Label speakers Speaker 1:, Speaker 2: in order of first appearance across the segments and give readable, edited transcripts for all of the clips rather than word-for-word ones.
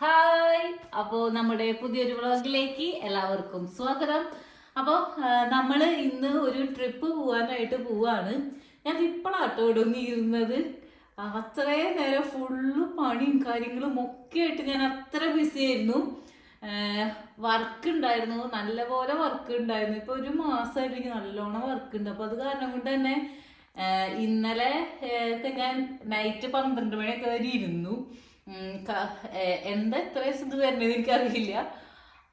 Speaker 1: Hi, അപ്പോൾ നമ്മുടെ പുതിയൊരു വ്ളോഗിലേക്ക് എല്ലാവർക്കും സ്വാഗതം. അപ്പോൾ നമ്മൾ ഇന്ന് ഒരു ട്രിപ്പ് പോവാനായിട്ട് പോവാണ്. ഞാൻ ഇപ്പോഴാട്ടോ ഒടുങ്ങിയിരുന്നത്. അത്രയും നേരം ഫുള്ള് പണിയും കാര്യങ്ങളും ഒക്കെ ആയിട്ട് ഞാൻ അത്ര ബിസി ആയിരുന്നു. വർക്ക് ഉണ്ടായിരുന്നു, നല്ലപോലെ വർക്ക് ഉണ്ടായിരുന്നു. ഇപ്പോൾ ഒരു മാസമായിട്ട് എനിക്ക് നല്ലോണം വർക്ക് ഉണ്ട്. അപ്പോൾ അത് കാരണം കൊണ്ട് തന്നെ ഇന്നലെ ഒക്കെ ഞാൻ നൈറ്റ് 12 മണിയൊക്കെ വരെ ഇരുന്നു. എന്താ ഇത്ര ഇത് വരുന്നത് എനിക്കറിയില്ല.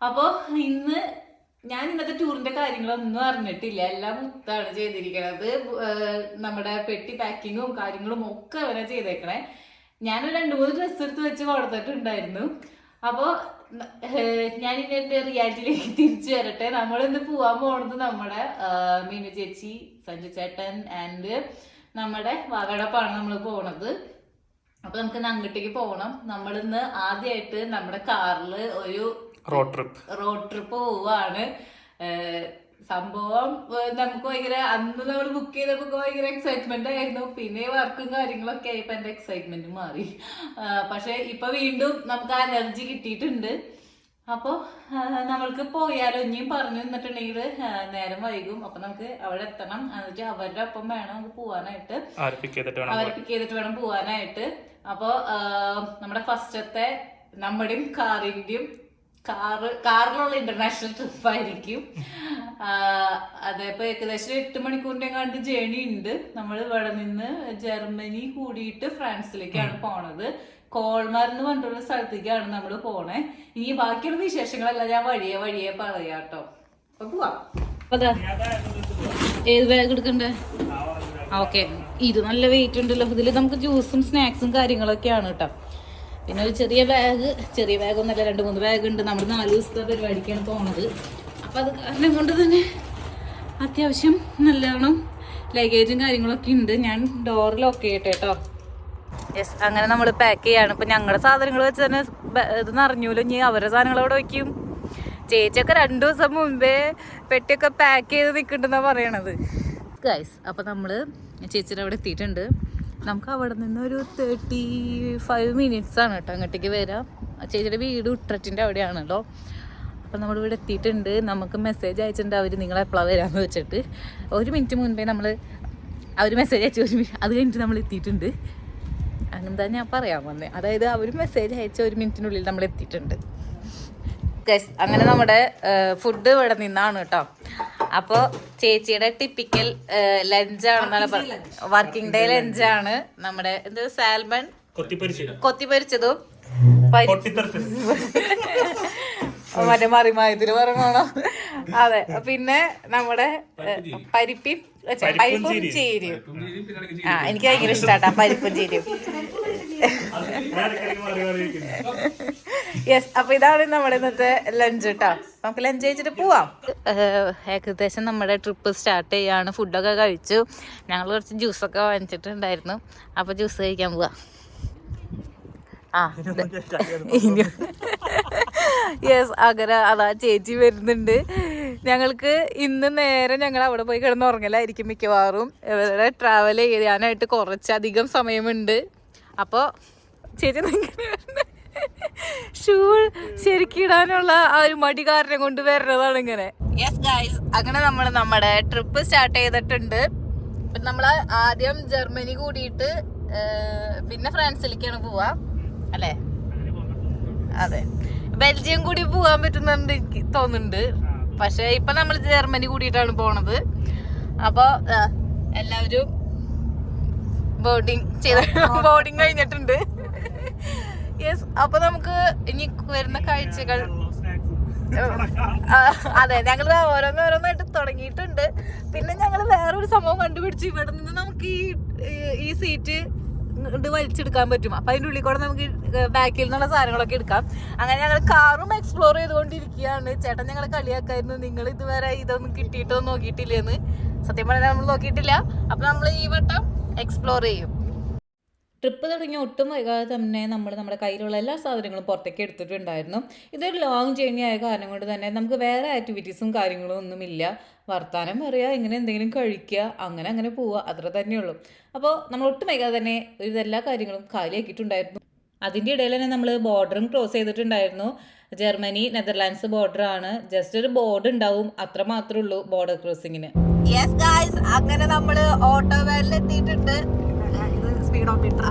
Speaker 1: അപ്പോൾ ഞാൻ ഇന്നത്തെ ടൂറിന്റെ കാര്യങ്ങളൊന്നും അറിഞ്ഞിട്ടില്ല. എല്ലാം മുത്താണ് ചെയ്തിരിക്കണത്. നമ്മുടെ പെട്ടി പാക്കിങ്ങും കാര്യങ്ങളും ഒക്കെ അവരെ ചെയ്തേക്കണേ. ഞാനൊരു 2-3 ഡ്രസ്സ് എടുത്ത് വെച്ച് കൊടുത്തിട്ടുണ്ടായിരുന്നു. അപ്പോൾ ഞാനിനി എൻ്റെ റിയാലിറ്റിയിലേക്ക് തിരിച്ചു വരട്ടെ. നമ്മളിന്ന് പോകാൻ പോണത് നമ്മുടെ മീനു ചേച്ചി, സഞ്ജു ചേട്ടൻ ആൻഡ് നമ്മുടെ വാഗടപ്പാണ് നമ്മൾ പോണത്. അപ്പൊ നമുക്ക് അങ്ങോട്ടേക്ക് പോകണം. നമ്മളിന്ന് ആദ്യമായിട്ട് നമ്മുടെ കാറില് ഒരു റോഡ് ട്രിപ്പ് പോവാണ്. സംഭവം നമുക്ക് ഭയങ്കര, അന്ന് നമ്മൾ ബുക്ക് ചെയ്തപ്പോ ഭയങ്കര എക്സൈറ്റ്മെന്റ് ആയിരുന്നു. പിന്നെ വർക്കും കാര്യങ്ങളൊക്കെ ആയപ്പോ എന്റെ എക്സൈറ്റ്മെന്റ് മാറി. പക്ഷെ ഇപ്പൊ വീണ്ടും നമുക്ക് ആ എനർജി കിട്ടിയിട്ടുണ്ട്. അപ്പോൾ നമ്മൾക്ക് പോയാലോ ഇനിയും പറഞ്ഞു നിന്നിട്ടുണ്ടെങ്കിൽ നേരം വൈകും. അപ്പൊ നമുക്ക് അവിടെ എത്തണം. എന്നിട്ട് അവരുടെ ഒപ്പം വേണം നമുക്ക് പോവാനായിട്ട്. അവരെ പിക്ക് ചെയ്തിട്ട് വേണം പോവാനായിട്ട്. അപ്പോൾ നമ്മുടെ ഫസ്റ്റത്തെ നമ്മുടെയും കാറിലുള്ള ഇന്റർനാഷണൽ ട്രിപ്പ് ആയിരിക്കും. അതേപ്പോ ഏകദേശം 8 മണിക്കൂറിന്റെ കണ്ട് ജേണി ഉണ്ട്. നമ്മൾ ഇവിടെ നിന്ന് ജർമ്മനി കൂടിയിട്ട് ഫ്രാൻസിലേക്കാണ് പോണത്. കോൾമാർ എന്ന് പറഞ്ഞിട്ടുള്ള സ്ഥലത്തേക്കാണ് നമ്മൾ പോണേ. ഇനി ബാക്കിയുള്ള വിശേഷങ്ങളെല്ലാം ഞാൻ വഴിയെ പറയാട്ടോ. അപ്പൊ പോവാം. ഏത് ബാഗ് എടുക്കണ്ടേ? ഓക്കെ, ഇത് നല്ല വെയിറ്റ് ഉണ്ടല്ലോ. ഇതിൽ നമുക്ക് ജ്യൂസും സ്നാക്സും കാര്യങ്ങളൊക്കെയാണ് കേട്ടോ. പിന്നെ ഒരു ചെറിയ ബാഗ് ഒന്നല്ല, 2-3 ബാഗ് ഉണ്ട്. നമ്മൾ 4 ദിവസത്തെ പരിപാടിക്കാണ് പോണത്. അപ്പൊ അത് കാരണം കൊണ്ട് തന്നെ അത്യാവശ്യം നല്ലോണം ലഗേജും കാര്യങ്ങളൊക്കെ ഉണ്ട്. ഞാൻ ഡോറിലൊക്കെ ചെയ്യട്ടെ കേട്ടോ. യെസ്, അങ്ങനെ നമ്മൾ പാക്ക് ചെയ്യാണ്. ഇപ്പൊ ഞങ്ങളുടെ സാധനങ്ങൾ വെച്ച് തന്നെ ഇത് നിറഞ്ഞൂല്ലോ. ഇനി അവരുടെ സാധനങ്ങൾ അവിടെ വയ്ക്കും. ചേച്ചിയൊക്കെ 2 ദിവസം മുമ്പേ പെട്ടിയൊക്കെ പാക്ക് ചെയ്ത് നിൽക്കുന്നുണ്ടെന്നാണ് പറയണത് ഗൈസ്. അപ്പോൾ നമ്മൾ ചേച്ചിയുടെ അവിടെ എത്തിയിട്ടുണ്ട്. നമുക്ക് അവിടെ നിന്ന് ഒരു 35 മിനിറ്റ്സ് ആണ് കേട്ടോ അങ്ങോട്ടേക്ക് വരാം. ചേച്ചിയുടെ വീട് ഉട്രറ്റിൻ്റെ അവിടെയാണല്ലോ. അപ്പം നമ്മൾ ഇവിടെ എത്തിയിട്ടുണ്ട്. നമുക്ക് മെസ്സേജ് അയച്ചിട്ടുണ്ട് അവർ നിങ്ങളെപ്പോഴാണ് വരാമെന്ന് വെച്ചിട്ട്. 1 മിനിറ്റ് മുൻപേ അവർ മെസ്സേജ് അയച്ചു. അത് കഴിഞ്ഞിട്ട് നമ്മൾ എത്തിയിട്ടുണ്ട്. അങ്ങനെന്താ ഞാൻ പറയാൻ വന്നേ. അതായത് അവർ മെസ്സേജ് അയച്ച 1 മിനിറ്റിനുള്ളിൽ നമ്മൾ എത്തിയിട്ടുണ്ട്. അങ്ങനെ നമ്മുടെ ഫുഡ് ഇവിടെ നിന്നാണ് കേട്ടോ. അപ്പോൾ ചേച്ചിയുടെ ടിപ്പിക്കൽ ലഞ്ചാണെന്നാണ് വർക്കിംഗ് ഡേ ലഞ്ചാണ്. നമ്മുടെ എന്ത് സാൽമൺ കൊത്തിപ്പൊരിച്ചതും മറ്റേ മറിമായതിൽ പറഞ്ഞോണോ. അതെ, പിന്നെ നമ്മുടെ പരിപ്പും ചീരയും. എനിക്ക് ഭയങ്കര ഇഷ്ടാട്ടാ പരിപ്പും ചീരയും. യെസ്, അപ്പൊ ഇതാണ് നമ്മുടെ ഇന്നത്തെ ലഞ്ച് കേട്ടോ. നമുക്ക് ലഞ്ച് കഴിച്ചിട്ട് പോവാം. ഏകദേശം നമ്മുടെ ട്രിപ്പ് സ്റ്റാർട്ട് ചെയ്യാണ്. ഫുഡൊക്കെ കഴിച്ചു. ഞങ്ങൾ കുറച്ച് ജ്യൂസൊക്കെ വാങ്ങിച്ചിട്ടുണ്ടായിരുന്നു. അപ്പൊ ജ്യൂസ് കഴിക്കാൻ പോവാം. യെസ്, അങ്ങനെ അതാ ചേച്ചി വരുന്നുണ്ട്. ഞങ്ങൾക്ക് ഇന്ന് നേരെ ഞങ്ങൾ അവിടെ പോയി കിടന്ന് ഉറങ്ങലായിരിക്കും മിക്കവാറും. ഇവിടെ ട്രാവൽ ചെയ്യാനായിട്ട് കുറച്ചധികം സമയമുണ്ട്. അപ്പോൾ ചേച്ചി ഷൂ ശരിക്കിടാനുള്ള ആ ഒരു മടി കാരണം കൊണ്ട് വരുന്നതാണ് ഇങ്ങനെ. യെസ് ഗൈസ്, അങ്ങനെ നമ്മൾ നമ്മുടെ ട്രിപ്പ് സ്റ്റാർട്ട് ചെയ്തിട്ടുണ്ട്. നമ്മൾ ആദ്യം ജർമ്മനി കൂടിയിട്ട് പിന്നെ ഫ്രാൻസിലേക്കാണ് പോവാ അല്ലേ? അതെ, ബെൽജിയം കൂടി പോവാൻ പറ്റുന്നുണ്ട് എനിക്ക് തോന്നുന്നുണ്ട്. പക്ഷെ ഇപ്പൊ നമ്മൾ ജർമ്മനി കൂടിയിട്ടാണ് പോണത്. അപ്പൊ എല്ലാവരും ബോർഡിങ് കഴിഞ്ഞിട്ടുണ്ട്. യെസ്, അപ്പൊ നമുക്ക് ഇനി വരുന്ന കാഴ്ചകൾ. അതെ, ഞങ്ങൾ ഓരോന്നായിട്ട് തുടങ്ങിയിട്ടുണ്ട്. പിന്നെ ഞങ്ങൾ വേറൊരു സംഭവം കണ്ടുപിടിച്ചു. ഇവിടെ നിന്ന് നമുക്ക് ഈ സീറ്റ് വലിച്ചെടുക്കാൻ പറ്റും. അപ്പൊ അതിൻ്റെ ഉള്ളിൽ കൂടെ നമുക്ക് ബാക്കിൽ നിന്നുള്ള സാധനങ്ങളൊക്കെ എടുക്കാം. അങ്ങനെ ഞങ്ങൾ കാറും എക്സ്പ്ലോർ ചെയ്തുകൊണ്ടിരിക്കുകയാണ്. ചേട്ടൻ ഞങ്ങൾ കളിയാക്കായിരുന്നു, നിങ്ങൾ ഇതുവരെ ഇതൊന്നും കിട്ടിയിട്ടോ നോക്കിയിട്ടില്ലെന്ന്. സത്യം പറഞ്ഞാൽ നമ്മൾ നോക്കിയിട്ടില്ല. അപ്പൊ നമ്മൾ ഈ വട്ടം എക്സ്പ്ലോർ ചെയ്യും. ട്രിപ്പ് തുടങ്ങി ഒട്ടും വൈകാതെ തന്നെ നമ്മുടെ കയ്യിലുള്ള എല്ലാ സാധനങ്ങളും പുറത്തേക്ക് എടുത്തിട്ടുണ്ടായിരുന്നു. ഇതൊരു ലോങ് ജേർണി ആയ കാരണം കൊണ്ട് തന്നെ നമുക്ക് വേറെ ആക്ടിവിറ്റീസും കാര്യങ്ങളും ഒന്നുമില്ല. വർത്താനം പറയുക, ഇങ്ങനെ എന്തെങ്കിലും കഴിക്കുക, അങ്ങനെ പോവുക, അത്ര തന്നെയുള്ളൂ. അപ്പോൾ നമ്മൾ ഒട്ടും വൈകാതെ തന്നെ എല്ലാ കാര്യങ്ങളും കാലിയാക്കിയിട്ടുണ്ടായിരുന്നു. അതിൻ്റെ ഇടയിൽ തന്നെ നമ്മൾ ബോർഡറും ക്രോസ് ചെയ്തിട്ടുണ്ടായിരുന്നു. ജർമ്മനി നെതർലാൻഡ്സ് ബോർഡർ ആണ്. ജസ്റ്റ് ഒരു ബോർഡ് ഉണ്ടാവും, അത്ര മാത്രമേ ഉള്ളൂ ബോർഡർ ക്രോസിങ്ങിന്. യെസ് ഗായ്സ്, അങ്ങനെ നമ്മൾ ഓട്ടോവാനിൽ എത്തിയിട്ടുണ്ട്. സ്പീഡോമീറ്റർ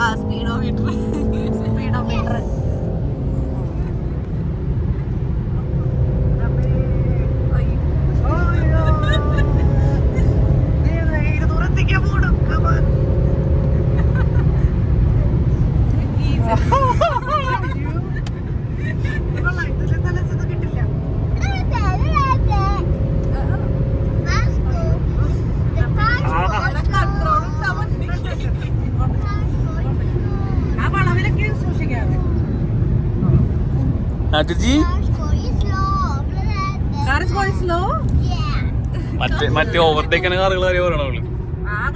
Speaker 2: മറ്റേ ഓവർടേക്കുന്ന കാറുകൾ പറയണുള്ളൂ.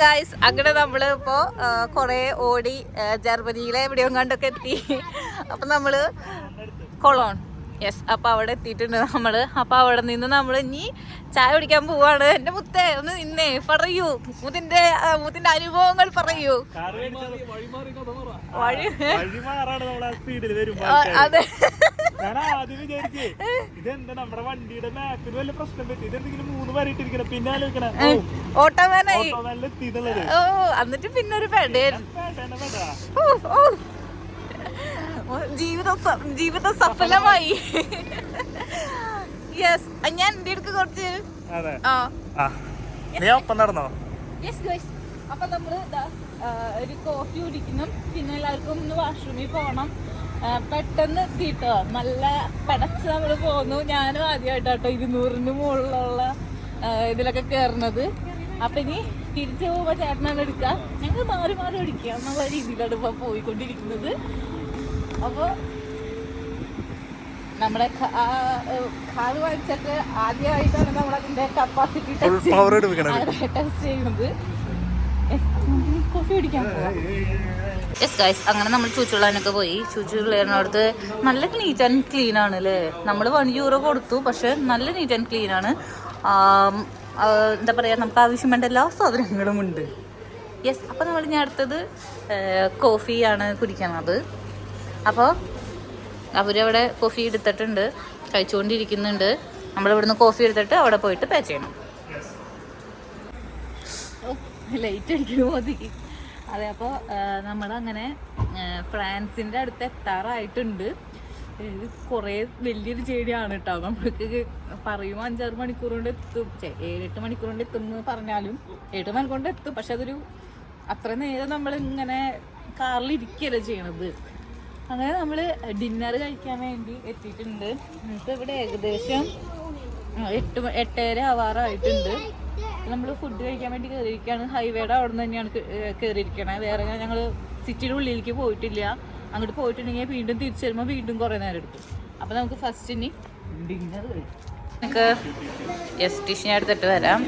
Speaker 1: ഗായ്സ്, അങ്ങനെ നമ്മള് ഇപ്പോ കൊറേ ഓടി ജർമ്മനിയിലെ എവിടെയോ കണ്ടൊക്കെ എത്തി. അപ്പൊ നമ്മള് കൊളോൺ, യെസ്, അപ്പൊ അവിടെ എത്തിയിട്ടുണ്ട് നമ്മള്. അപ്പൊ അവിടെ നിന്ന് നമ്മൾ ഇനി ചായ കുടിക്കാൻ പോവാണ്. എന്റെ മുത്തേ ഒന്ന് നിന്നേ, പറയൂ മുത്തിന്റെ അനുഭവങ്ങൾ പറയൂ. അതെ, ഓട്ടോമാനായി. ഓ, എന്നിട്ട് പിന്നെ ഒരു ജീവിതം സഫലമായി. യെസ്, ഞാൻ എന്റെ അടുക്ക് കുറച്ച്
Speaker 2: നടന്നോ.
Speaker 1: അപ്പൊ നമ്മള് ഒരു കോഫി കുടിക്കണം, പിന്നെ എല്ലാവർക്കും ഒന്ന് വാഷ്റൂമിൽ പോകണം. പെട്ടെന്ന് എത്തിട്ടോ, നല്ല പടച്ച് നമ്മള് പോന്നു. ഞാനും ആദ്യമായിട്ടോ 200-ന് മുകളിലുള്ള ഇതിലൊക്കെ കയറുന്നത്. അപ്പൊ ഇനി തിരിച്ചു പോകുമ്പോ ചേട്ടനാണ് എടുക്കുക, ഞങ്ങൾ മാറി മാറി ഓടിക്കുക എന്നുള്ള രീതിയിലാണ് ഇപ്പൊ പോയിക്കൊണ്ടിരിക്കുന്നത്. അപ്പൊ നമ്മുടെ കാറ് വാങ്ങിച്ചിട്ട് ആദ്യമായിട്ടാണ് നമ്മളതിന്റെ കപ്പാസിറ്റി ടെസ്റ്റ് ചെയ്യുന്നത്. കോഫി കുടിക്കാൻ പോവാം. യെസ് ഗൈസ്, അങ്ങനെ നമ്മൾ ചൂച്ചുള്ളതിനൊക്കെ പോയി. ചൂച്ചുള്ളതിനടുത്ത് നല്ല നീറ്റ് ആൻഡ് ക്ലീൻ ആണ് അല്ലേ. നമ്മൾ €1 കൊടുത്തു, പക്ഷെ നല്ല നീറ്റ് ആൻഡ് ക്ലീൻ ആണ്. എന്താ പറയുക, നമുക്ക് ആവശ്യം വേണ്ട എല്ലാ സാധനങ്ങളും ഉണ്ട്. യെസ്, അപ്പോൾ നമ്മൾ ഇനി അടുത്തത് കോഫിയാണ് കുടിക്കണത്. അപ്പോൾ അവരവിടെ കോഫി എടുത്തിട്ടുണ്ട്, കഴിച്ചുകൊണ്ടിരിക്കുന്നുണ്ട്. നമ്മളിവിടുന്ന് കോഫി എടുത്തിട്ട് അവിടെ പോയിട്ട് പേ ചെയ്യണം. ലൈറ്റ് അടിക്കുന്നു മതി. അതെ, അപ്പോൾ നമ്മളങ്ങനെ ഫ്രാൻസിൻ്റെ അടുത്ത് എത്താറായിട്ടുണ്ട്. ഇത് കുറേ വലിയൊരു ചേടിയാണ് കേട്ടോ. നമ്മൾക്ക് പറയുമ്പോൾ 5-6 മണിക്കൂർ കൊണ്ട് എത്തും, 7-8 മണിക്കൂർ കൊണ്ട് എത്തും എന്ന് പറഞ്ഞാലും 7 മണിക്കൂർ കൊണ്ട് എത്തും. പക്ഷെ അതൊരു അത്ര നേരം നമ്മളിങ്ങനെ കാറിലിരിക്കുകയല്ലേ ചെയ്യണത്. അങ്ങനെ നമ്മൾ ഡിന്നർ കഴിക്കാൻ വേണ്ടി എത്തിയിട്ടുണ്ട്. നമുക്ക് ഇവിടെ ഏകദേശം 8-8:30 ആവാറായിട്ടുണ്ട്. നമ്മൾ ഫുഡ് കഴിക്കാൻ വേണ്ടി കയറിയിരിക്കുകയാണ്. ഹൈവേയുടെ അവിടെ നിന്ന് തന്നെയാണ് കയറിയിരിക്കണേ. വേറെ ഞങ്ങൾ സിറ്റിയുടെ ഉള്ളിലേക്ക് പോയിട്ടില്ല. അങ്ങോട്ട് പോയിട്ടുണ്ടെങ്കിൽ വീണ്ടും തിരിച്ചു വരുമ്പോൾ വീണ്ടും കുറേ നേരം എടുക്കും. അപ്പോൾ നമുക്ക് ഫസ്റ്റ് ഇനി ഡിന്നർ കഴിക്കും. നമുക്ക് ഡിഷിനെ എടുത്തിട്ട് വരാം.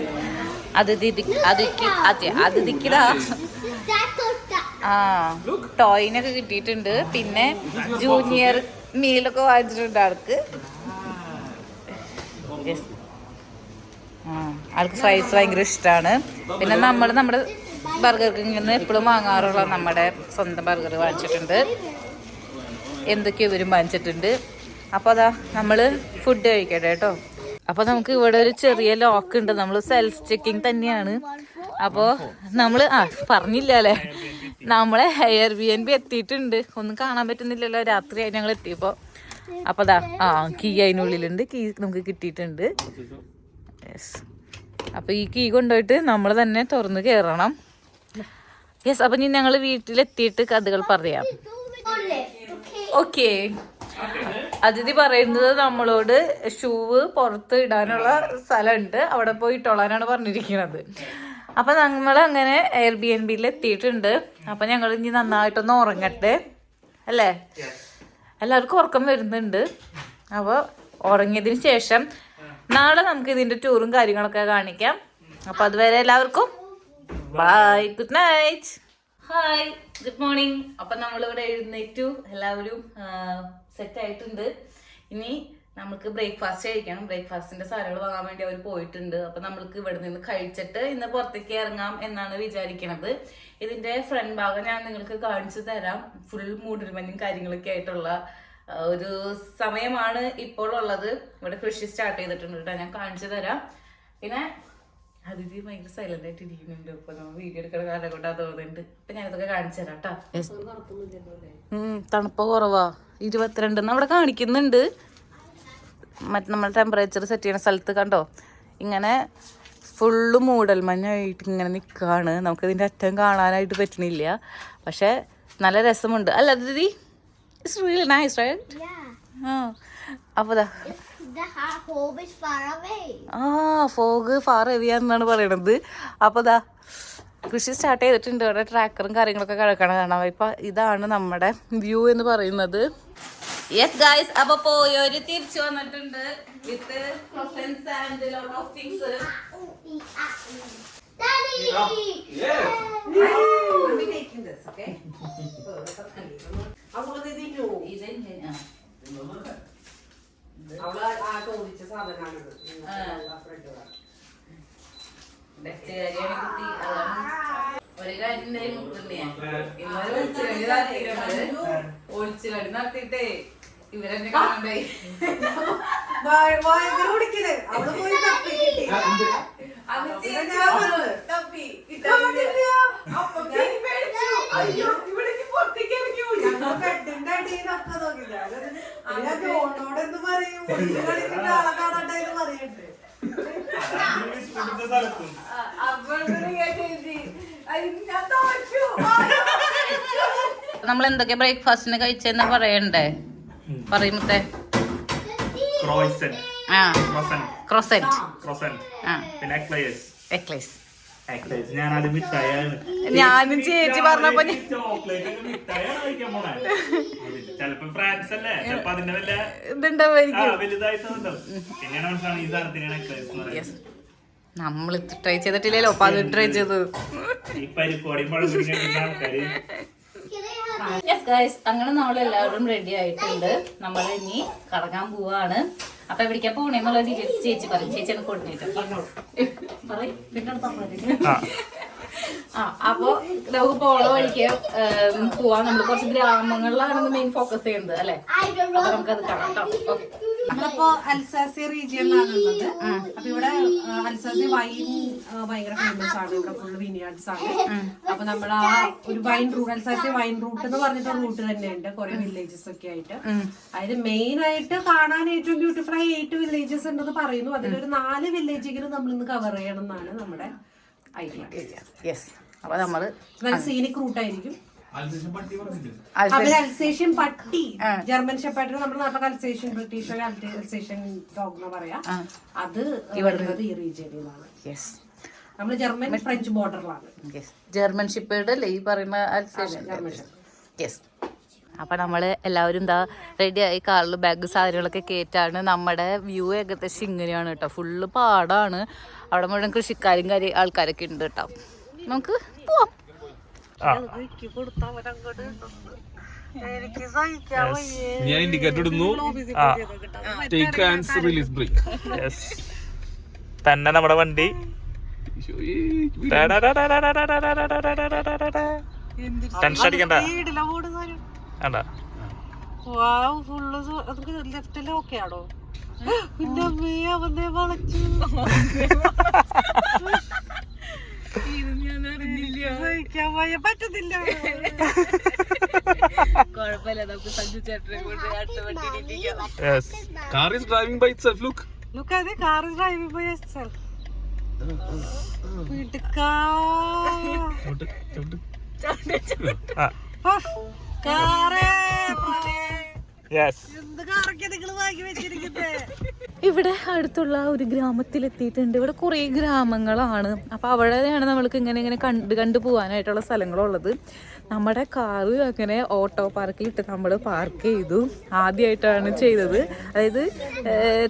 Speaker 1: അതിഥിക്കിലാ ടോയിനൊക്കെ കിട്ടിയിട്ടുണ്ട്. പിന്നെ ജൂനിയർ മീലൊക്കെ വാങ്ങിച്ചിട്ടുണ്ട് ആൾക്ക്. ആൾക്ക് ഫ്രൈസ് ഭയങ്കര ഇഷ്ടമാണ്. പിന്നെ നമ്മുടെ ബർഗർ കിങ്ങിൽ നിന്ന് എപ്പോഴും വാങ്ങാറുള്ള നമ്മുടെ സ്വന്തം ബർഗർ വാങ്ങിച്ചിട്ടുണ്ട്. എന്തൊക്കെയോ ഇവരും വാങ്ങിച്ചിട്ടുണ്ട്. അപ്പോൾ അതാ നമ്മൾ ഫുഡ് കഴിക്കട്ടെ കേട്ടോ. അപ്പോൾ നമുക്ക് ഇവിടെ ഒരു ചെറിയ ലോക്ക് ഉണ്ട്. നമ്മൾ സെൽഫ് ചെക്കിങ് തന്നെയാണ്. അപ്പോൾ നമ്മൾ പറഞ്ഞില്ല അല്ലേ, നമ്മളെ Airbnb എത്തിയിട്ടുണ്ട്. ഒന്നും കാണാൻ പറ്റുന്നില്ലല്ലോ, രാത്രിയായി ഞങ്ങൾ എത്തിയപ്പോൾ. അപ്പോൾ അതാ കീ അതിനുള്ളിലുണ്ട്. കീ നമുക്ക് കിട്ടിയിട്ടുണ്ട്. യെസ്, അപ്പോൾ ഈ കീ കൊണ്ടുപോയിട്ട് നമ്മൾ തന്നെ തുറന്ന് കയറണം. യെസ്, അപ്പം ഇനി ഞങ്ങൾ വീട്ടിലെത്തിയിട്ട് കഥകൾ പറയാം. ഓക്കെ, അതിഥി പറയുന്നത് നമ്മളോട് ഷൂവ് പുറത്ത് ഇടാനുള്ള സ്ഥലമുണ്ട്, അവിടെ പോയി ഇട്ടോളാനാണ് പറഞ്ഞിരിക്കുന്നത്. അപ്പം നമ്മൾ അങ്ങനെ Airbnb-ൽ എത്തിയിട്ടുണ്ട്. അപ്പം ഞങ്ങൾ ഇനി നന്നായിട്ടൊന്ന് ഉറങ്ങട്ടെ അല്ലേ. എല്ലാവർക്കും ഉറക്കം വരുന്നുണ്ട്. അപ്പോൾ ഉറങ്ങിയതിന് ശേഷം നാളെ നമുക്ക് ഇതിൻ്റെ ടൂറും കാര്യങ്ങളൊക്കെ കാണിക്കാം. അപ്പോൾ അതുവരെ എല്ലാവർക്കും bye, good night, hi, good morning. അപ്പം നമ്മളിവിടെ എഴുന്നേറ്റു, എല്ലാവരും സെറ്റ് ആയിട്ടുണ്ട്. ഇനി നമുക്ക് ബ്രേക്ക്ഫാസ്റ്റ് കഴിക്കണം. ബ്രേക്ക്ഫാസ്റ്റിന്റെ സാധനങ്ങൾ വാങ്ങാൻ വേണ്ടി അവർ പോയിട്ടുണ്ട്. അപ്പൊ നമ്മൾക്ക് ഇവിടെ നിന്ന് കഴിച്ചിട്ട് ഇന്ന് പുറത്തേക്ക് ഇറങ്ങാം എന്നാണ് വിചാരിക്കണത്. ഇതിന്റെ ഫ്രണ്ട് ഭാഗം ഞാൻ നിങ്ങൾക്ക് കാണിച്ചു തരാം. ഫുൾ മൂടൽമഞ്ഞും കാര്യങ്ങളൊക്കെ ആയിട്ടുള്ള ഒരു സമയമാണ് ഇപ്പോൾ ഉള്ളത്. ഇവിടെ കൃഷി സ്റ്റാർട്ട് ചെയ്തിട്ടുണ്ട് കേട്ടോ, ഞാൻ കാണിച്ചു തരാം. പിന്നെ അതിഥി ഭയങ്കര സൈലന്റ് ആയിട്ട് ഇരിക്കുന്നുണ്ട്. ഇപ്പൊ നമ്മൾ വീഡിയോ എടുക്കുന്ന കാലം കൊണ്ട് അത് തോന്നുന്നുണ്ട്. അപ്പൊ ഞാനിതൊക്കെ കാണിച്ചു തരാം കേട്ടോ. തണുപ്പ് കുറവാ, 22 അവിടെ കാണിക്കുന്നുണ്ട്. മറ്റേ നമ്മൾ ടെമ്പറേച്ചർ സെറ്റ് ചെയ്യുന്ന സ്ഥലത്ത് കണ്ടോ, ഇങ്ങനെ ഫുള്ള് മൂടൽമഞ്ഞായിട്ട് ഇങ്ങനെ നിൽക്കുകയാണ്. നമുക്കിതിൻ്റെ അറ്റം കാണാനായിട്ട് പറ്റണില്ല, പക്ഷെ നല്ല രസമുണ്ട് അല്ല ദിദി? It's really nice right? അപ്പോൾ ഫോഗ് ഫാർ എവിയാന്നാണ് പറയണത്. അപ്പോൾ കൃഷി സ്റ്റാർട്ട് ചെയ്തിട്ടുണ്ട്. അവിടെ ട്രാക്കറും കാര്യങ്ങളൊക്കെ കിടക്കണം. കാരണം ഇപ്പം ഇതാണ് നമ്മുടെ വ്യൂ എന്ന് പറയുന്നത്. യെസ് ഗൈസ്, അപ്പൊ പോയൊരു തിരിച്ചു വന്നിട്ടുണ്ട് with presence and lot of things. ഒരു കാര്യം ഒളിച്ചുകളി നടത്തിയിട്ടേ ഇവരെന്നെ കാണണ്ടേ. നമ്മൾ എന്തൊക്കെ ബ്രേക്ക്ഫാസ്റ്റിന് കഴിച്ചെന്ന് പറയണ്ടേ? പറയുമ്പത്തെ ഞാനും ചേച്ചി പറഞ്ഞപ്പോ നമ്മൾ ട്രൈ ചെയ്തിട്ടില്ലല്ലോ, അപ്പൊ അത് ട്രൈ ചെയ്തു. യെസ് ഗൈസ്, അങ്ങനെ നമ്മളെല്ലാവരും റെഡി ആയിട്ടുണ്ട്. നമ്മൾ ഇനി കറങ്ങാൻ പോവാണ്. അപ്പൊ എവിടേക്കാ പോണേന്നുള്ള ഡീറ്റെയിൽസ് ചേച്ചി പറയും. ചേച്ചിയാണ് കോർഡിനേറ്റർ, പറഞ്ഞോളൂ. അപ്പൊ നമുക്ക് പോള വഴിക്ക് പോവാൻ. നമ്മൾ കുറച്ച് ഗ്രാമങ്ങളിലാണ് മെയിൻ ഫോക്കസ് ചെയ്യുന്നത് അല്ലെ? അപ്പൊ നമുക്കത് കാണാം കേട്ടോ.
Speaker 3: നമ്മളിപ്പോ അൽസാസി റീജിയനിലാണ് ഉള്ളത്. അപ്പൊ ഇവിടെ അൽസാസി വൈൻ ഭയങ്കര ഫേമസ് ആണ്. ഇവിടെ ഫുള്ള് വിനിയാർഡ്സ് ആണ്. അപ്പൊ നമ്മൾ ആ ഒരു വൈൻ റൂട്ട്, അൽസാസി വൈൻ റൂട്ട് എന്ന് പറഞ്ഞിട്ട് റൂട്ട് തന്നെയുണ്ട്, കുറെ വില്ലേജസ് ഒക്കെ ആയിട്ട്. അതായത് മെയിൻ ആയിട്ട് കാണാൻ ഏറ്റവും ബ്യൂട്ടിഫുൾ ആയ 8 വില്ലേജസ് ഉണ്ടെന്ന് പറയുന്നു. അതിലൊരു 4 വില്ലേജെങ്കിലും നമ്മൾ ഇന്ന് കവർ ചെയ്യണം എന്നാണ് നമ്മുടെ ഐഡിയ.
Speaker 1: അപ്പൊ നമ്മള്
Speaker 3: സീനിക് റൂട്ടായിരിക്കും. അൽസേഷ്യൻ പട്ടി, ജർമ്മൻ ഷെപ്പേർഡിന് നമ്മുടെ നാട്ടിലൊക്കെ അൽസേഷ്യൻ, ബ്രിട്ടീഷ് അൽസേഷ്യൻ ഡോഗ് എന്ന് പറയാ. അത് വരുന്നത് ഈ റീജിയനിലാണ്. നമ്മള് ജർമ്മൻ ഫ്രഞ്ച് ബോർഡറിലാണ്.
Speaker 1: ജർമ്മൻ ഷെപ്പേർഡ് അല്ലേ ഈ പറയുന്ന അൽസേഷ്യൻ? യെസ്. അപ്പം നമ്മൾ എല്ലാവരും എന്താ റെഡിയായി കാറിൽ ബാഗ് സാധനങ്ങളൊക്കെ കയറ്റാണ്. നമ്മുടെ വ്യൂ ഏകദേശം ഇങ്ങനെയാണ് കേട്ടോ. ഫുള്ള് പാടാണ്. അവിടെ മുഴുവൻ കൃഷിക്കാരും ആൾക്കാരൊക്കെ ഉണ്ട് കേട്ടോ. നമുക്ക് പോവാം.
Speaker 2: ഞാൻ ഇൻഡിക്കേറ്റർ ഇടുന്നു. Take hands release brake. തന്നെ നമ്മുടെ വണ്ടി ടെൻഷൻ അടിക്കണ്ട.
Speaker 3: ലെഫ്റ്റിലൊക്കെയാണോ? പിന്നെ അവനെ വളച്ചു. പറ്റത്തില്ല.
Speaker 2: Car is driving by itself.
Speaker 3: Look at the car is driving by itself.
Speaker 1: ഇവിടെ അടുത്തുള്ള ഒരു ഗ്രാമത്തിലെത്തിയിട്ടുണ്ട്. ഇവിടെ കുറേ ഗ്രാമങ്ങളാണ്. അപ്പോൾ അവിടെയാണ് നമ്മൾക്ക് ഇങ്ങനെ കണ്ടു പോകാനായിട്ടുള്ള സ്ഥലങ്ങളുള്ളത്. നമ്മുടെ കാറ് അങ്ങനെ ഓട്ടോ പാർക്കിലിട്ട് നമ്മൾ പാർക്ക് ചെയ്തു. ആദ്യമായിട്ടാണ് ചെയ്തത്. അതായത്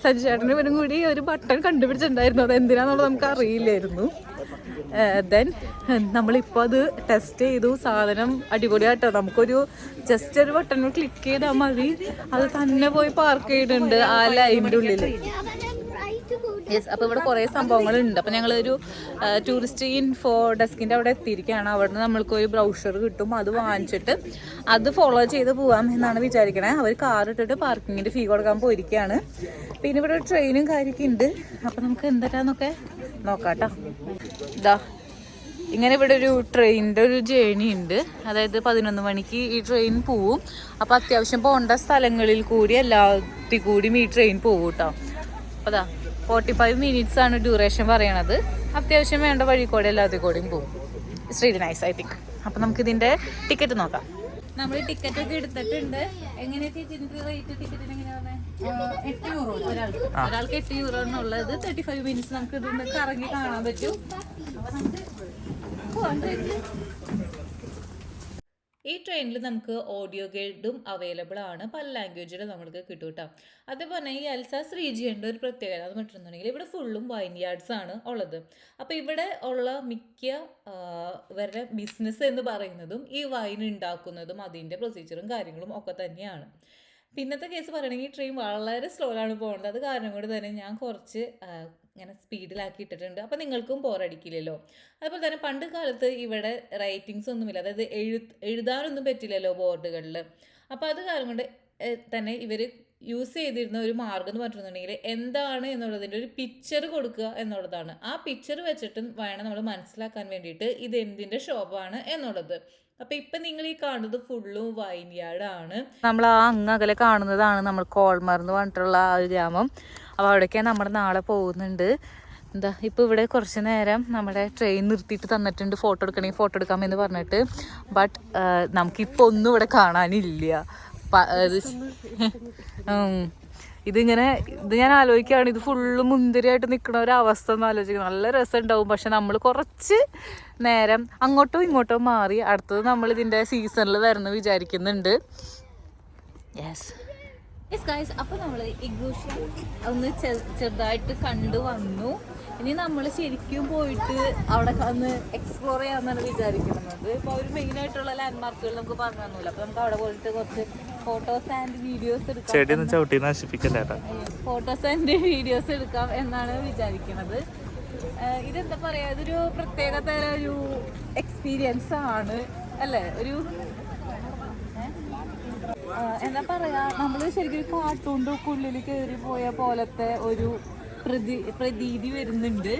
Speaker 1: സഞ്ജു ചേട്ടനും ഇവരും കൂടി ഒരു ബട്ടൺ കണ്ടുപിടിച്ചിട്ടുണ്ടായിരുന്നു. അത് എന്തിനാന്നുള്ളത് നമുക്ക് അറിയില്ലായിരുന്നു. ദെൻ നമ്മളിപ്പോൾ അത് ടെസ്റ്റ് ചെയ്തു. സാധനം അടിപൊളിയാട്ടോ. നമുക്കൊരു ജസ്റ്റ് ഒരു ബട്ടൺ ക്ലിക്ക് ചെയ്താൽ മതി, അത് തന്നെ പോയി പാർക്ക് ചെയ്തിട്ടുണ്ട് ആ ലൈനിൻ്റെ ഉള്ളിൽ. യെസ്, അപ്പോൾ ഇവിടെ കുറേ സംഭവങ്ങളുണ്ട്. അപ്പോൾ ഞങ്ങളൊരു ടൂറിസ്റ്റ് ഇൻഫോ ഡെസ്കിൻ്റെ അവിടെ എത്തിയിരിക്കുകയാണ്. അവിടെ നിന്ന് നമ്മൾക്കൊരു ബ്രൗഷർ കിട്ടും, അത് വാങ്ങിച്ചിട്ട് അത് ഫോളോ ചെയ്ത് പോകാം എന്നാണ് വിചാരിക്കണേ. അവർ കാർ ഇട്ടിട്ട് പാർക്കിങ്ങിൻ്റെ ഫീ കൊടുക്കാൻ പോയിരിക്കുകയാണ്. പിന്നെ ഇവിടെ ഒരു ട്രെയിനും കാര്യമൊക്കെ ഉണ്ട്. അപ്പോൾ നമുക്ക് എന്താന്നൊക്കെ നോക്കാം കേട്ടോ. ഇതാ ഇങ്ങനെ ഇവിടെ ഒരു ട്രെയിനിൻ്റെ ഒരു ജേണി ഉണ്ട്. അതായത് 11 മണിക്ക് ഈ ട്രെയിൻ പോവും. അപ്പോൾ അത്യാവശ്യം പോകേണ്ട സ്ഥലങ്ങളിൽ കൂടി എല്ലാത്തിൽ കൂടിയും ഈ ട്രെയിൻ പോവും കേട്ടോ. അപ്പോൾ അതാ 45 മിനിറ്റ്സ് ആണ് ഡ്യൂറേഷൻ പറയണത്. അത്യാവശ്യം വേണ്ട വഴി കൂടെ എല്ലാത്തിൽ കൂടെയും പോകും. It's really nice I think. അപ്പം നമുക്ക് ഇതിൻ്റെ ടിക്കറ്റ് നോക്കാം. നമ്മൾ ടിക്കറ്റ് ഒക്കെ എടുത്തിട്ടുണ്ട്. എങ്ങനെയാ ഇതിൻ്റെ റേറ്റ് ടിക്കറ്റിന് എങ്ങനെയാണ്?
Speaker 3: 8 യൂറോ
Speaker 1: ഒരാൾക്ക് 8 യൂറോ എന്നുള്ളത് 35 മിനിറ്റ്സ് നമുക്ക് ഇതിന് കറങ്ങി കാണാൻ പറ്റും. അപ്പം നമുക്ക് ഈ ട്രെയിനിൽ നമുക്ക് ഓഡിയോ ഗൈഡും അവൈലബിൾ ആണ്. പല ലാംഗ്വേജിലും നമുക്ക് കിട്ടും കേട്ടോ. അതേപോലെ ഈ അൽസാസ് റീജിയൻ്റെ ഒരു പ്രത്യേകത എന്ന് പറഞ്ഞിട്ടുണ്ടെങ്കിൽ ഇവിടെ ഫുള്ളും വൈൻ യാർഡ്സ് ആണ് ഉള്ളത്. അപ്പോൾ ഇവിടെ ഉള്ള മിക്ക ഇവരുടെ ബിസിനസ് എന്ന് പറയുന്നതും ഈ വൈൻ ഉണ്ടാക്കുന്നതും അതിൻ്റെ പ്രൊസീജിയറും കാര്യങ്ങളും ഒക്കെ തന്നെയാണ്. പിന്നത്തെ കേസ് പറയുകയാണെങ്കിൽ ട്രെയിൻ വളരെ സ്ലോയിലാണ് പോകുന്നത്. അത് കാരണം കൊണ്ട് തന്നെ ഞാൻ കുറച്ച് ഇങ്ങനെ സ്പീഡിലാക്കി ഇട്ടിട്ടുണ്ട്. അപ്പോൾ നിങ്ങൾക്കും ബോറടിക്കില്ലല്ലോ. അതുപോലെ തന്നെ പണ്ട് കാലത്ത് ഇവിടെ റൈറ്റിങ്സ് ഒന്നുമില്ല, അതായത് എഴുതാനൊന്നും പറ്റില്ലല്ലോ ബോർഡുകളിൽ. അപ്പോൾ അത് കാരണം കൊണ്ട് തന്നെ ഇവർ യൂസ് ചെയ്തിരുന്ന ഒരു മാർഗ്ഗം എന്ന് പറഞ്ഞിട്ടുണ്ടെങ്കിൽ എന്താണ് എന്നുള്ളതിൻ്റെ ഒരു പിക്ചർ കൊടുക്കുക എന്നുള്ളതാണ്. ആ പിക്ചർ വെച്ചിട്ട് വേണം നമ്മൾ മനസ്സിലാക്കാൻ വേണ്ടിയിട്ട് ഇത് എന്തിൻ്റെ ഷോപ്പാണ് എന്നുള്ളത്. അപ്പോൾ ഇപ്പം നിങ്ങൾ ഈ കാണുന്നത് ഫുള്ളും വൈൻ യാർഡാണ്. നമ്മൾ ആ അങ്ങകലെ കാണുന്നതാണ് നമ്മൾ കോൾമർ എന്ന് പറഞ്ഞിട്ടുള്ള ആ ഒരു ഗ്രാമം. അപ്പോൾ അവിടേക്കാണ് നമ്മൾ നാളെ പോകുന്നുണ്ട്. എന്താ ഇപ്പോൾ ഇവിടെ കുറച്ച് നേരം നമ്മുടെ ട്രെയിൻ നിർത്തിയിട്ട് തന്നിട്ടുണ്ട് ഫോട്ടോ എടുക്കണമെങ്കിൽ ഫോട്ടോ എടുക്കാമെന്ന് പറഞ്ഞിട്ട്. ബട്ട് നമുക്കിപ്പോൾ ഒന്നും ഇവിടെ കാണാനില്ല. ഇത് ഞാൻ ആലോചിക്കുകയാണ്, ഇത് ഫുള്ള് മുന്തിരിയായിട്ട് നിൽക്കുന്ന ഒരു അവസ്ഥ എന്ന് ആലോചിക്കുന്നത്. നല്ല രസം ഉണ്ടാവും. പക്ഷെ നമ്മൾ കുറച്ച് നേരം അങ്ങോട്ടോ ഇങ്ങോട്ടോ മാറി അടുത്തത് നമ്മൾ ഇതിൻ്റെ സീസണിൽ വരണം വിചാരിക്കുന്നുണ്ട്. യെസ് ഗൈസ്, അപ്പോൾ നമ്മൾ ഇഗ്യൂഷൻ ഒന്ന് ചെറുതായിട്ട് കണ്ടു വന്നു. ഇനി നമ്മൾ ശരിക്കും പോയിട്ട് അവിടെ ഒന്ന് എക്സ്പ്ലോർ ചെയ്യാമെന്നാണ് വിചാരിക്കുന്നത്. ഇപ്പോൾ ഒരു മെയിനായിട്ടുള്ള ലാൻഡ്മാർക്കുകൾ നമുക്ക് പറഞ്ഞു തന്നില്ല. അപ്പോൾ നമുക്ക് അവിടെ പോയിട്ട് കുറച്ച് ഫോട്ടോസ് ആൻഡ് വീഡിയോസ് എടുക്കാം എന്നാണ് വിചാരിക്കുന്നത്. ഇതെന്താ പറയുക, ഇതൊരു പ്രത്യേക തരം ഒരു എക്സ്പീരിയൻസ് ആണ് അല്ലേ? ഒരു എന്താ പറയുക, നമ്മൾ ശരിക്കും കാർട്ടൂണിൻ്റെ ഉള്ളിൽ കയറി പോയ പോലത്തെ ഒരു പ്രതീതി വരുന്നുണ്ട്.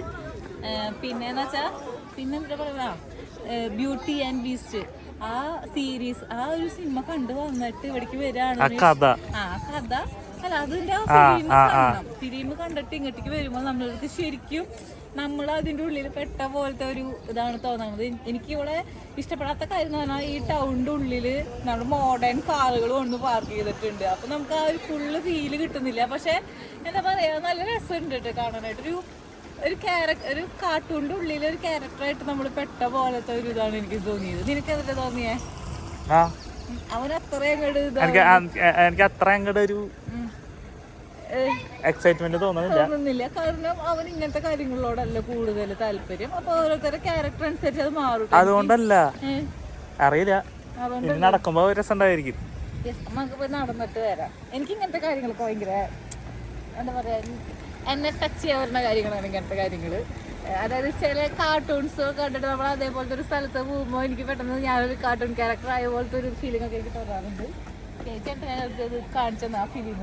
Speaker 1: പിന്നെ എന്ന് വെച്ചാൽ എന്താ പറയുക, ബ്യൂട്ടി ആൻഡ് ബീസ്റ്റ് ആ സീരീസ്, ആ ഒരു സിനിമ കണ്ടു വന്നിട്ട് ഇവിടേക്ക് വരികയാണ്. ആ കഥ അല്ല, അതിൻ്റെ ആ ഫിലിം കണ്ടിട്ട് ഇങ്ങോട്ടേക്ക് വരുമ്പോൾ നമ്മൾക്ക് ശരിക്കും നമ്മൾ അതിൻ്റെ ഉള്ളിൽ പെട്ട പോലത്തെ ഒരു ഇതാണ് തോന്നുന്നത്. എനിക്കിവിടെ ഇഷ്ടപ്പെടാത്ത കാര്യം എന്ന് പറഞ്ഞാൽ ഈ ടൗണിൻ്റെ ഉള്ളിൽ നമ്മൾ മോഡേൺ കാറുകൾ കൊണ്ട് പാർക്ക് ചെയ്തിട്ടുണ്ട്. അപ്പം നമുക്ക് ആ ഒരു ഫുള്ള് ഫീല് കിട്ടുന്നില്ല. പക്ഷേ എന്താ പറയുക, നല്ല രസമുണ്ട് കേട്ടോ കാണാനായിട്ട്. ഒരു കാർട്ടൂണിൻ്റെ ഉള്ളിൽ ഒരു ക്യാരക്ടറായിട്ട് നമ്മൾ പെട്ട പോലത്തെ ഒരു ഇതാണ് എനിക്ക് തോന്നിയത്. നിനക്ക് എന്താ തോന്നിയേ? അവൻ അത്ര ഒരു എക്സൈറ്റ്മെന്റ് തോന്നുന്നില്ല. കാരണം അവൻ ഇങ്ങനത്തെ കാര്യങ്ങളോടല്ല കൂടുതൽ താല്പര്യം. അപ്പൊ ഓരോരുത്തരുടെ ക്യാരക്ടർ അനുസരിച്ച് അത് മാറും. അതുകൊണ്ടല്ല അറിയില്ല, നടക്കുമ്പോ രസമുണ്ടായിരിക്കും. നമുക്ക് പോയി നടന്നിട്ട് വരാം. എനിക്ക് ഇങ്ങനത്തെ കാര്യങ്ങളൊക്കെ ഭയങ്കര എന്താ പറയാ, എന്നെ ടച്ച് ചെയ്യാൻ വരുന്ന കാര്യങ്ങളാണ് ഇങ്ങനത്തെ കാര്യങ്ങള്. അതായത് ചില കാർട്ടൂൺസ് കണ്ടിട്ട് നമ്മൾ അതേപോലത്തെ ഒരു സ്ഥലത്ത് പോകുമ്പോൾ എനിക്ക് പെട്ടെന്ന് ഞാനൊരു കാർട്ടൂൺ ക്യാരക്ടർ ആയ പോലത്തെ ഒരു ഫീലിംഗ് ഒക്കെ എനിക്ക് തോന്നാറുണ്ട്. ചേട്ടൻ ഞങ്ങൾക്ക് കാണിച്ചെന്ന ആ film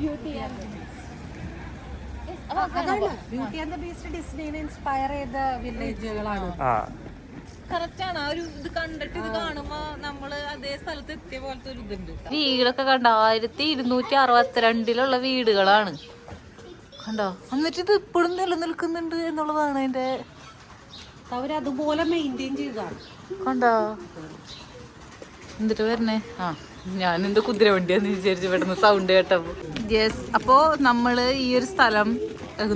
Speaker 1: Beauty and the Beast ഡിസ്നിനെ ഇൻസ്പയർ ചെയ്ത വില്ലേജുകളാണ്. കറക്റ്റാണ്. ആ ഒരു ഇത് കണ്ടിട്ട് ഇത് കാണുമ്പോ നമ്മള് അതേ സ്ഥലത്ത് എത്തിയ പോലത്തെ ഒരു ഇതുണ്ട്. വീടൊക്കെ കണ്ട 1262 വീടുകളാണ് കണ്ടോ. എന്നിട്ട് ഇത് ഇപ്പോഴും നിലനിൽക്കുന്നുണ്ട് എന്നുള്ളതാണ് അതിന്റെ, അവരതുപോലെ മെയിൻറ്റെയിൻ ചെയ്താണ് കണ്ടോ. എന്നിട്ട് വരണേ, ഞാൻ എന്റെ കുതിരവണ്ടിയാന്ന് വിചാരിച്ചു പെട്ടെന്ന് സൗണ്ട് കേട്ടപ്പോ. യെസ്, അപ്പോൾ നമ്മൾ ഈ ഒരു സ്ഥലം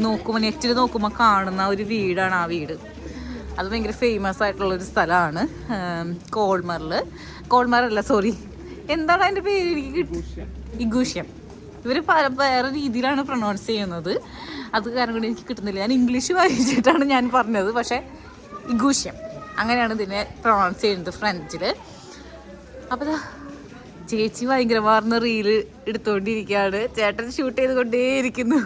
Speaker 1: നോക്കുമ്പോൾ നെറ്റിൽ നോക്കുമ്പോൾ കാണുന്ന ഒരു വീടാണ് ആ വീട്. അത് ഭയങ്കര ഫേമസ് ആയിട്ടുള്ളൊരു സ്ഥലമാണ് കോൾമറല്ല, സോറി, എന്താണ് അതിൻ്റെ പേര് എനിക്ക് ഇഗൂഷ്യം. ഇവർ വേറെ രീതിയിലാണ് പ്രൊനൗൺസ് ചെയ്യുന്നത്. അത് കാരണം കൊണ്ട് എനിക്ക് കിട്ടുന്നില്ല. ഞാൻ ഇംഗ്ലീഷ് വായിച്ചിട്ടാണ് ഞാൻ പറഞ്ഞത്, പക്ഷേ ഇഗൂഷ്യം അങ്ങനെയാണ് ഇതിനെ പ്രൊണൗൺസ് ചെയ്യുന്നത് ഫ്രഞ്ചിൽ. അപ്പോൾ ചേച്ചി ഭയങ്കരമാർന്ന റീല് എടുത്തുകൊണ്ടിരിക്കുകയാണ്, ചേട്ടൻ ഷൂട്ട് ചെയ്തുകൊണ്ടേയിരിക്കുന്നു.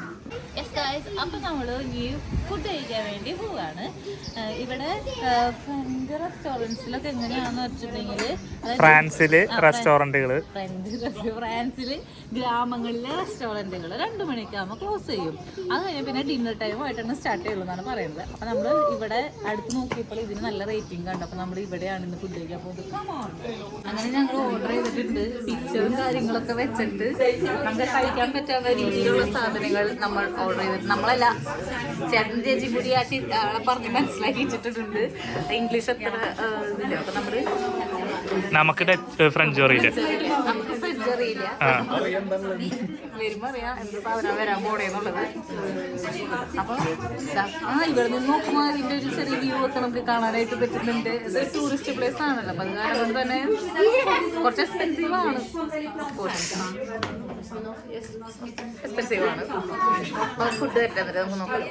Speaker 1: അപ്പോൾ നമ്മൾ ഈ ഫുഡ് കഴിക്കാൻ വേണ്ടി പോവുകയാണ്. ഇവിടെ ഫ്രഞ്ച് റെസ്റ്റോറൻറ്റ്സിലൊക്കെ എങ്ങനെയാണെന്ന് വെച്ചിട്ടുണ്ടെങ്കിൽ ഫ്രാൻസില് ഗ്രാമങ്ങളിലെ റെസ്റ്റോറൻറ്റുകൾ 2 മണിക്കാകുമ്പോൾ ക്ലോസ് ചെയ്യും. അത് കഴിഞ്ഞ് പിന്നെ ഡിന്നർ ടൈം ആയിട്ടാണ് സ്റ്റാർട്ട് ചെയ്യുള്ളൂ എന്നാണ് പറയുന്നത്. അപ്പോൾ നമ്മൾ ഇവിടെ അടുത്ത് നോക്കിയപ്പോൾ ഇതിന് നല്ല റേറ്റിംഗ് കണ്ടു. അപ്പോൾ നമ്മൾ ഇവിടെയാണ് ഇന്ന് ഫുഡ് കഴിക്കാൻ പോകുന്നത്. അങ്ങനെ ഞങ്ങൾ ഓർഡർ ചെയ്തിട്ടുണ്ട്. പിക്ചറും കാര്യങ്ങളൊക്കെ വെച്ചിട്ട് നമുക്ക് കഴിക്കാൻ പറ്റാത്ത രീതിയിലുള്ള സാധനങ്ങൾ നമ്മൾ ഓർഡർ ചെയ്തിട്ടുണ്ട്. നമ്മളല്ല, ചേട്ടൻ ചേച്ചി കൂടി ആളെ പറഞ്ഞ് മനസ്സിലാക്കി വെച്ചിട്ടുണ്ട്. ഇംഗ്ലീഷ് അത്ര ഇതില്ല. അപ്പോൾ നമ്മള്
Speaker 2: നമുക്ക് ഫ്രഞ്ച് അറിയില്ല,
Speaker 1: വരുമ്പോ അറിയാം എന്ത് സാധനം വരാൻ പോണേന്നുള്ളത്. അപ്പൊ ഇവിടെ നിന്ന് നോക്കുമ്പോൾ അതിന്റെ ഒരു ചെറിയ വ്യൂ ഒക്കെ നമുക്ക് കാണാനായിട്ട് പറ്റുന്നുണ്ട്. ഇതൊരു ടൂറിസ്റ്റ് പ്ലേസ് ആണല്ലോ, അപ്പൊ അത് കാരണം കൊണ്ട് തന്നെ കുറച്ച് എക്സ്പെൻസീവ് ആണ്. എക്സ്പെൻസീവ് ആണ്. അപ്പൊ ഫുഡ് പറ്റാൻ നമുക്ക് നോക്കാം.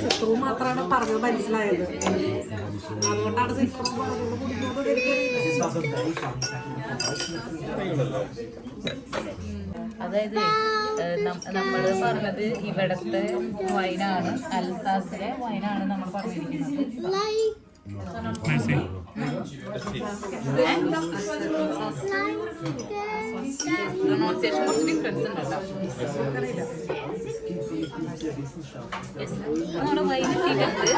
Speaker 3: ശത്രു മാത്രമാണ് പറഞ്ഞത് മനസ്സിലായത്. അതുകൊണ്ടാണ്
Speaker 1: അതായത് നമ്മൾ പറഞ്ഞത് ഇവിടത്തെ വൈനാണ്, അൽസാസിലെ വൈനാണ് നമ്മൾ പറഞ്ഞിരിക്കുന്നത്. പ്രൊണൗൺസിയേഷൻ കുറച്ച് ഡിഫറൻസ് ഉണ്ട് കേട്ടോ. നമ്മുടെ വൈൻ എത്തിയിട്ടുണ്ട്.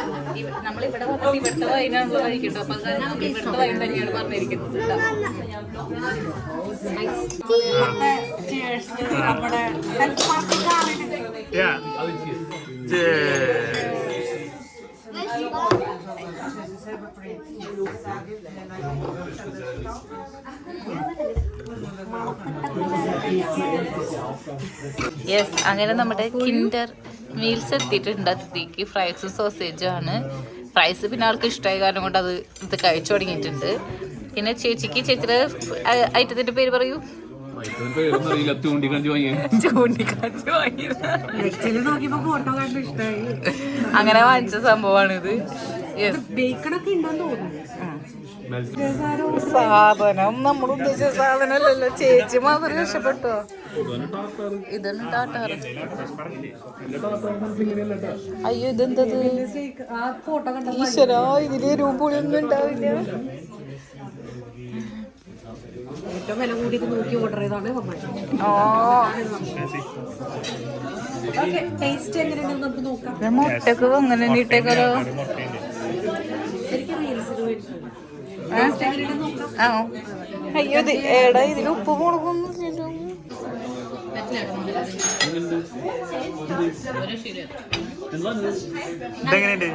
Speaker 1: നമ്മളിവിടെ വന്നിട്ട് ഇവിടുത്തെ വൈനാണല്ലോ കഴിക്കട്ടോ. അപ്പൊ നമുക്ക് ഇവിടുത്തെ വൈൻ തന്നെയാണ് പറഞ്ഞിരിക്കുന്നത് കേട്ടോ.
Speaker 3: നമ്മുടെ
Speaker 1: യെസ്, അങ്ങനെ നമ്മുടെ കിൻഡർ മീൽസ് എത്തിയിട്ടുണ്ട്. അതിലേക്ക് ഫ്രൈസും സോസേജും ആണ്. ഫ്രൈസ് പിന്നെ ആൾക്ക് ഇഷ്ടമായ കാരണം കൊണ്ട് ഇത് കഴിച്ചു തുടങ്ങിയിട്ടുണ്ട്. പിന്നെ ചേച്ചിയുടെ ഐറ്റത്തിന്റെ പേര് പറയൂ. അങ്ങനെ വാങ്ങിച്ച സംഭവമാണിത്. സാധനം നമ്മൾ ഉദ്ദേശിച്ച സാധനമല്ലല്ലോ. ചേച്ചി മാത്രം രക്ഷപ്പെട്ടോ. ഇതാണ് ടാട്ടാറ്. അയ്യോ ഇതെന്തത് ഈശ്വരാ, ഇതില് രൂപൊളിയൊന്നും ഉണ്ടാവില്ല.
Speaker 3: ഏറ്റവും വില കൂടി നോക്കി ഓർഡർ ചെയ്താണ്. ടേസ്റ്റ് എങ്ങനെയുണ്ടെന്ന് നമുക്ക് നോക്കാം.
Speaker 1: മുട്ടക്ക് അങ്ങനെ നീട്ടേക്കാലോ. അയ്യോ ഏടാ ഇതിൽ ഉപ്പ് മുളകൊന്നും
Speaker 2: ഇതെങ്ങനെയുണ്ട്?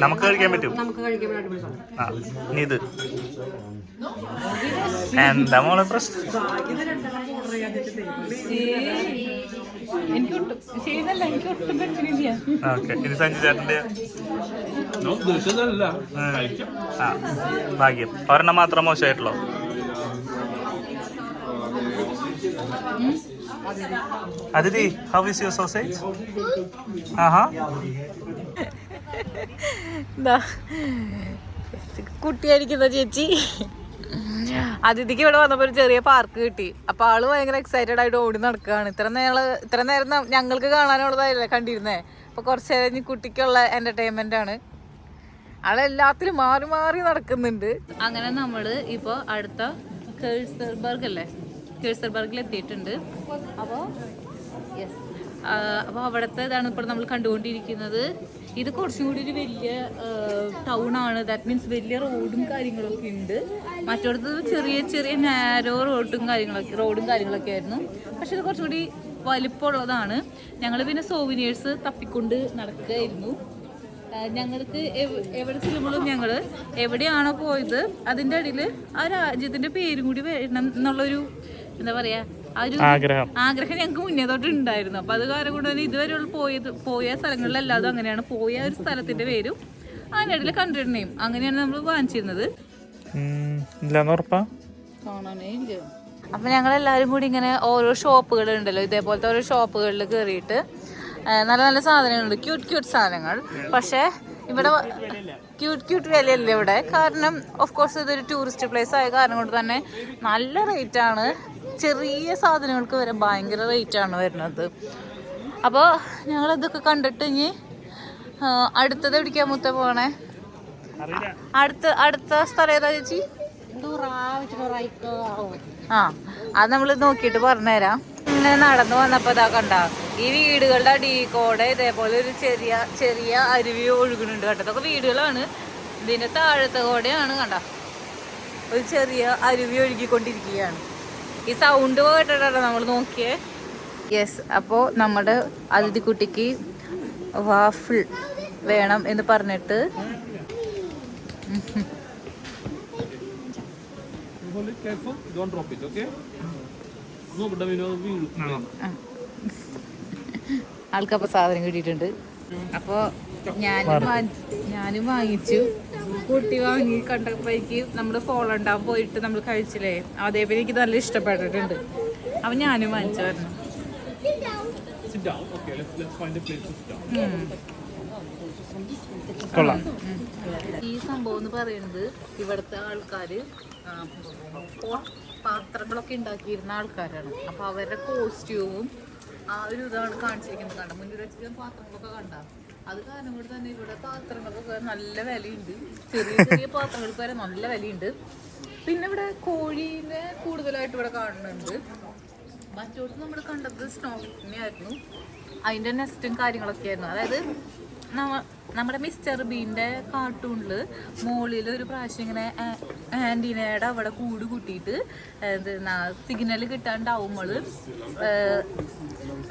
Speaker 2: നമുക്ക് കഴിക്കാൻ പറ്റും. ഇത് എന്താ മോളെ പ്രശ്നം? ഓക്കെ, ഇത് സഞ്ജു ചേട്ടന്റെ ഭാഗ്യം. ഒരെണ്ണം മാത്രം മോശമായിട്ടുള്ളൂ. അതിഥി, ഹൗ ഈസ് യുവർ സോസേജ്?
Speaker 1: കുട്ടിയായിരിക്കുന്ന ചേച്ചി അതിഥിക്ക് ഇവിടെ വന്നപ്പോൾ ഒരു ചെറിയ പാർക്ക് കിട്ടി. അപ്പൊ ആള് ഭയങ്കര എക്സൈറ്റഡ് ആയിട്ട് ഓടി നടക്കുകയാണ്. ഇത്ര നേരം ഞങ്ങൾക്ക് കാണാനുള്ളതായില്ലേ കണ്ടിരുന്നേ. അപ്പൊ കുറച്ച് നേരം കുട്ടിക്കുള്ള എന്റർടൈൻമെന്റ് ആണ്. ആളെല്ലാത്തിലും മാറി മാറി നടക്കുന്നുണ്ട്. അങ്ങനെ നമ്മള് ഇപ്പൊ അടുത്ത കേഴ്സർബർഗ് അല്ലേ, കേഴ്സർബർഗിൽ എത്തിയിട്ടുണ്ട്. അപ്പോൾ യെസ്, അപ്പോൾ അവിടുത്തെ ഇതാണ് ഇപ്പോൾ നമ്മൾ കണ്ടുകൊണ്ടിരിക്കുന്നത്. ഇത് കുറച്ചും കൂടി ഒരു വലിയ ടൗൺ ആണ്. ദാറ്റ് മീൻസ് വലിയ റോഡും കാര്യങ്ങളൊക്കെ ഉണ്ട്. മറ്റോടത്ത് ചെറിയ ചെറിയ നാരോ റോഡും കാര്യങ്ങളൊക്കെ ആയിരുന്നു. പക്ഷെ ഇത് കുറച്ചും കൂടി വലിപ്പമുള്ളതാണ്. ഞങ്ങൾ പിന്നെ സോവിനിയേഴ്സ് തപ്പിക്കൊണ്ട് നടക്കുകയായിരുന്നു. ഞങ്ങൾക്ക് എവിടെ ചെല്ലുമ്പോഴും ഞങ്ങൾ എവിടെയാണോ പോയത് അതിൻ്റെ ഇടയിൽ ആ രാജ്യത്തിൻ്റെ പേരും കൂടി വരണം എന്നുള്ളൊരു എന്താ പറയുക, ആ ഒരു ആഗ്രഹം ഞങ്ങൾക്ക് മുന്നേ തൊട്ട് ഉണ്ടായിരുന്നു. അപ്പോൾ അത് കാരണം കൊണ്ട് തന്നെ ഇതുവരെ പോയ സ്ഥലങ്ങളിലെല്ലാതും അങ്ങനെയാണ്. പോയ ഒരു സ്ഥലത്തിൻ്റെ പേരും അതിൻ്റെ ഇടയിൽ കണ്ടിരുന്നേയും അങ്ങനെയാണ് നമ്മൾ വാങ്ങിച്ചിരുന്നത്.
Speaker 2: ഇല്ലാന്ന് ഉറപ്പാ?
Speaker 1: കാണാനേ ഇല്ല. അപ്പൊ ഞങ്ങൾ എല്ലാവരും കൂടി ഇങ്ങനെ ഓരോ ഷോപ്പുകൾ ഉണ്ടല്ലോ, ഇതേപോലത്തെ ഓരോ ഷോപ്പുകളിൽ കയറിയിട്ട് നല്ല നല്ല സാധനങ്ങളുണ്ട്, ക്യൂട്ട് സാധനങ്ങൾ. പക്ഷേ ഇവിടെ ക്യൂട്ട് വിലയല്ല ഇവിടെ, കാരണം ഓഫ് കോഴ്സ് ഇതൊരു ടൂറിസ്റ്റ് പ്ലേസ് ആയ കാരണം കൊണ്ട് തന്നെ നല്ല റേറ്റാണ്. ചെറിയ സാധനങ്ങൾക്ക് വരെ ഭയങ്കര റേറ്റാണ് വരുന്നത്. അപ്പോൾ ഞങ്ങളിതൊക്കെ കണ്ടിട്ട് ഇനി അടുത്തത് എവിടേക്കാ മുത്ത പോകണേ? അടുത്ത സ്ഥലം ഏതാ ചേച്ചി? ആ, അത് നമ്മൾ നോക്കിയിട്ട് പറഞ്ഞുതരാം. പിന്നെ നടന്നു വന്നപ്പോൾ ഇതാ കണ്ട ഈ വീടുകളുടെ അടിയിൽക്കൂടെ ഇതേപോലെ ഒരു ചെറിയ അരുവി ഒഴുകുന്നുണ്ട് കേട്ടോ. ഇതൊക്കെ വീടുകളാണ്. ഇതിന്റെ താഴത്തെ കൂടെയാണ് കണ്ട ഒരു ചെറിയ അരുവി ഒഴുകിക്കൊണ്ടിരിക്കുകയാണ്. ഈ സൗണ്ട് കേട്ടിട്ടാണ് നമ്മൾ നോക്കിയേ. യെസ്, അപ്പോൾ നമ്മുടെ അതിഥി കുട്ടിക്ക് വാഫിൾ വേണം എന്ന് പറഞ്ഞിട്ട് ആൾക്കപ്പോൾ സാധനം കിട്ടിയിട്ടുണ്ട്. അപ്പോൾ ഞാനും വാങ്ങിച്ചു, കുട്ടി വാങ്ങി കണ്ടപ്പോഴേക്ക് നമ്മൾ ഫോളുണ്ടാവും പോയിട്ട് നമ്മൾ കഴിച്ചില്ലേ, അതേപോലെ എനിക്ക് നല്ല ഇഷ്ടപ്പെട്ടിട്ടുണ്ട്. അപ്പം ഞാനും വാങ്ങിച്ചു പറഞ്ഞു. ഈ സംഭവം എന്ന് പറയുന്നത് ഇവിടുത്തെ ആൾക്കാർ പാത്രങ്ങളൊക്കെ ഉണ്ടാക്കിയിരുന്ന ആൾക്കാരാണ്. അപ്പോൾ അവരുടെ കോസ്റ്റ്യൂമും ആ ഒരു ഇതാണ് കാണിച്ചിരിക്കുന്നത്. കണ്ട മുന്നിൽ വെച്ചിട്ട് പാത്രങ്ങളൊക്കെ കണ്ട അത് കാരണം കൊണ്ട് തന്നെ ഇവിടെ പാത്രങ്ങൾക്കൊക്കെ നല്ല വിലയുണ്ട്. ചെറിയ പാത്രങ്ങൾക്ക് വരെ നല്ല വിലയുണ്ട്. പിന്നെ ഇവിടെ കോഴീനെ കൂടുതലായിട്ട് ഇവിടെ കാണുന്നുണ്ട്. മറ്റോട്ട് നമ്മൾ കണ്ടത് സ്നോക്കിനെയായിരുന്നു, അതിൻ്റെ നെസ്റ്റും കാര്യങ്ങളൊക്കെ ആയിരുന്നു. അതായത് നമ്മുടെ മിസ്റ്റർ ബീൻ്റെ കാർട്ടൂണിൽ മുകളിൽ ഒരു പ്രാവശ്യം ഇങ്ങനെ ആൻറ്റീനയുടെ അവിടെ കൂട് കൂട്ടിയിട്ട് സിഗ്നൽ കിട്ടാണ്ടാവുമ്പോൾ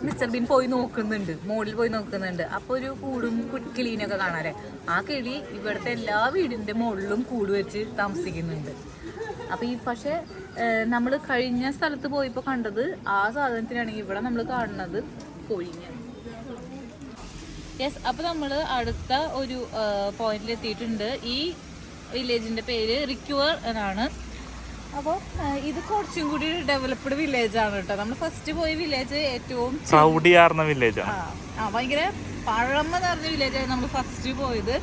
Speaker 1: മിസ്റ്റർ ബീൻ പോയി നോക്കുന്നുണ്ട്, മുകളിൽ പോയി നോക്കുന്നുണ്ട്. അപ്പോൾ ഒരു കൂടും കിളീനൊക്കെ കാണാല്ലേ. ആ കിളി ഇവിടുത്തെ എല്ലാ വീടിൻ്റെ മുകളിലും കൂട് വെച്ച് താമസിക്കുന്നുണ്ട്. അപ്പോൾ പക്ഷേ നമ്മൾ കഴിഞ്ഞ സ്ഥലത്ത് പോയപ്പോൾ കണ്ടത് ആ സാധനത്തിനാണെങ്കിൽ ഇവിടെ നമ്മൾ കാണുന്നത് കോഴിനെയാണ്. യെസ്, അപ്പോൾ നമ്മൾ അടുത്ത ഒരു പോയിന്റിൽ എത്തിയിട്ടുണ്ട്. ഈ വില്ലേജിൻ്റെ പേര് റിക്യുവർ എന്നാണ്. അപ്പോൾ ഇത് കുറച്ചും കൂടി ഡെവലപ്ഡ് വില്ലേജ് ആണ് കേട്ടോ. നമ്മൾ ഫസ്റ്റ് പോയ വില്ലേജ് ഏറ്റവും ഭയങ്കര പഴമ നിറഞ്ഞ വില്ലേജാണ് നമ്മൾ ഫസ്റ്റ് പോയത്.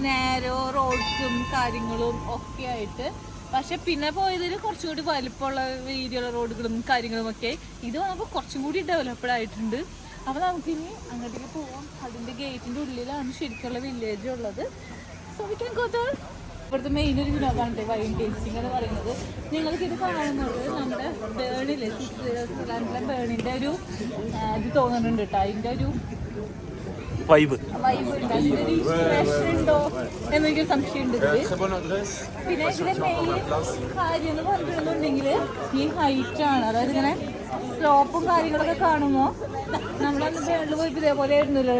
Speaker 1: നേരോ റോഡ്സും കാര്യങ്ങളും ഒക്കെ ആയിട്ട്. പക്ഷെ പിന്നെ പോയതിൽ കുറച്ചും കൂടി വലിപ്പമുള്ള രീതിയിലുള്ള റോഡുകളും കാര്യങ്ങളും ഒക്കെ. ഇത് വന്നപ്പോൾ കുറച്ചും കൂടി ഡെവലപ്ഡ് ആയിട്ടുണ്ട്. അപ്പോൾ നമുക്കിനി അങ്ങോട്ടേക്ക് പോവാം. അതിൻ്റെ ഗേറ്റിൻ്റെ ഉള്ളിലാണ് ശരിക്കുള്ള വില്ലേജ് ഉള്ളത്. So we can go there. ഇവിടുത്തെ മെയിൻ ഒരു വിനോദമാണ് വൈൻ ടേസ്റ്റിംഗ് എന്ന് പറയുന്നത്. നിങ്ങൾക്കിത് കാണുന്നത് നമ്മുടെ ബേണില്ലേ, സ്വിറ്റ്സർലാൻഡിലെ ബേണിൻ്റെ ഒരു ഇത് തോന്നുന്നുണ്ട് കേട്ടോ. അതിൻ്റെ ഒരു വൈബ് ഉണ്ട്. അതിൻ്റെ ഒരു ഇൻസ്പിറേഷൻ ഉണ്ടോ എന്നൊരു സംശയമുണ്ട് ഇതിൽ. പിന്നെ ഇതിലെ മെയിൻ കാര്യം എന്ന് പറഞ്ഞിട്ടുണ്ടെങ്കിൽ ഈ ഹൈറ്റാണ്. അതായത് ഇങ്ങനെ സ്ലോപ്പും കാര്യങ്ങളൊക്കെ കാണുമ്പോൾ നമ്മളന്ന് ബേണിൽ പോയപ്പോൾ ഇതേപോലെ ആയിരുന്നല്ലോ,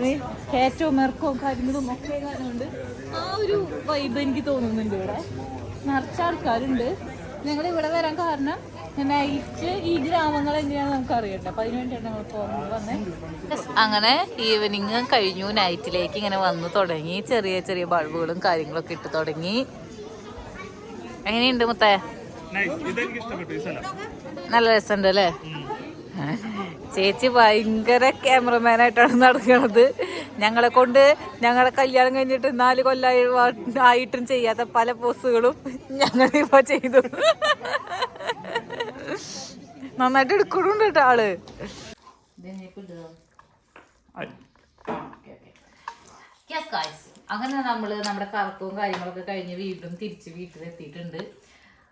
Speaker 1: ഏറ്റവും ഇറക്കവും കാര്യങ്ങളും ഒക്കെ കാണുന്നുണ്ട്. ആ ഒരു വൈബ് എനിക്ക് തോന്നുന്നുണ്ട്. ഇവിടെ നിറച്ച ആൾക്കാരുണ്ട്. ഞങ്ങൾ ഇവിടെ വരാൻ കാരണം നൈറ്റ് ഈ ഗ്രാമങ്ങൾ എങ്ങനെയാണെന്ന് നമുക്ക് അറിയട്ടെ. അപ്പം അതിന് വേണ്ടിയാണ് ഞങ്ങൾ പോകുന്നത് വന്നേ. അങ്ങനെ ഈവനിങ് കഴിഞ്ഞു, നൈറ്റിലേക്ക് ഇങ്ങനെ വന്ന് തുടങ്ങി. ചെറിയ ബൾബുകളും കാര്യങ്ങളൊക്കെ ഇട്ട് തുടങ്ങി. എങ്ങനെയുണ്ട് മുത്തേ? നല്ല രസമുണ്ട് അല്ലേ? ചേച്ചി ഭയങ്കര ക്യാമറമാനായിട്ടാണ് നടക്കുന്നത്. ഞങ്ങളെ കൊണ്ട് ഞങ്ങളെ കല്യാണം കഴിഞ്ഞിട്ട് 4 കൊല്ലമായിട്ടും ചെയ്യാത്ത പല പോസുകളും ഞങ്ങളിപ്പോ ചെയ്തു. നന്നായിട്ട് എടുക്കണുണ്ട് കേട്ടോ ആള്. അങ്ങനെ നമ്മള് നമ്മുടെ കറക്കവും കാര്യങ്ങളൊക്കെ കഴിഞ്ഞ് തിരിച്ച് വീട്ടിലെത്തിയിട്ടുണ്ട്.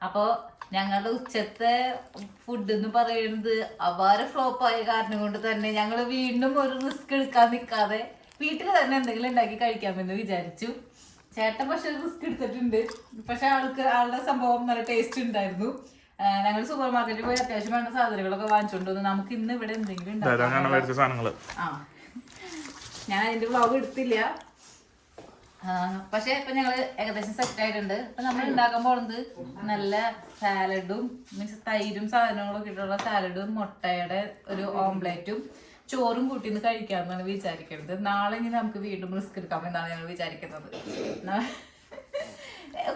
Speaker 1: അപ്പോൾ ഞങ്ങളുടെ ഉച്ചത്തെ ഫുഡ് എന്ന് പറയുന്നത് അപാര ഫ്ലോപ്പായ കാരണം കൊണ്ട് തന്നെ ഞങ്ങൾ വീണ്ടും ഒരു റിസ്ക് എടുക്കാൻ നിൽക്കാതെ വീട്ടിൽ തന്നെ എന്തെങ്കിലും ഉണ്ടാക്കി കഴിക്കാമെന്ന് വിചാരിച്ചു. ചേട്ടൻ പക്ഷെ റിസ്ക് എടുത്തിട്ടുണ്ട്. പക്ഷെ ആളുടെ സംഭവം നല്ല ടേസ്റ്റ് ഉണ്ടായിരുന്നു. ഞങ്ങൾ സൂപ്പർ മാർക്കറ്റിൽ പോയി അത്യാവശ്യം വേണ്ട സാധനങ്ങളൊക്കെ വാങ്ങിച്ചോണ്ട് വന്നു. നമുക്ക് ഇന്ന് ഇവിടെ എന്തെങ്കിലും ഉണ്ടാക്കാം. ഞാൻ അതിന്റെ വ്ളോഗ് എടുത്തില്ല. പക്ഷെ ഇപ്പൊ ഞങ്ങള് ഏകദേശം സെറ്റ് ആയിട്ടുണ്ട്. അപ്പൊ നമ്മൾ ഉണ്ടാക്കാൻ പോകുന്നത് നല്ല സാലഡും മീൻസ് തൈരും സാധനങ്ങളൊക്കെ ഇട്ടുള്ള സാലഡും മുട്ടയുടെ ഒരു ഓംപ്ലേറ്റും ചോറും കൂട്ടിന്ന് കഴിക്കാമെന്നാണ് വിചാരിക്കുന്നത്. നാളെ ഇനി നമുക്ക് വീണ്ടും റിസ്ക് എടുക്കാമെന്നാണ് ഞങ്ങൾ വിചാരിക്കുന്നത്.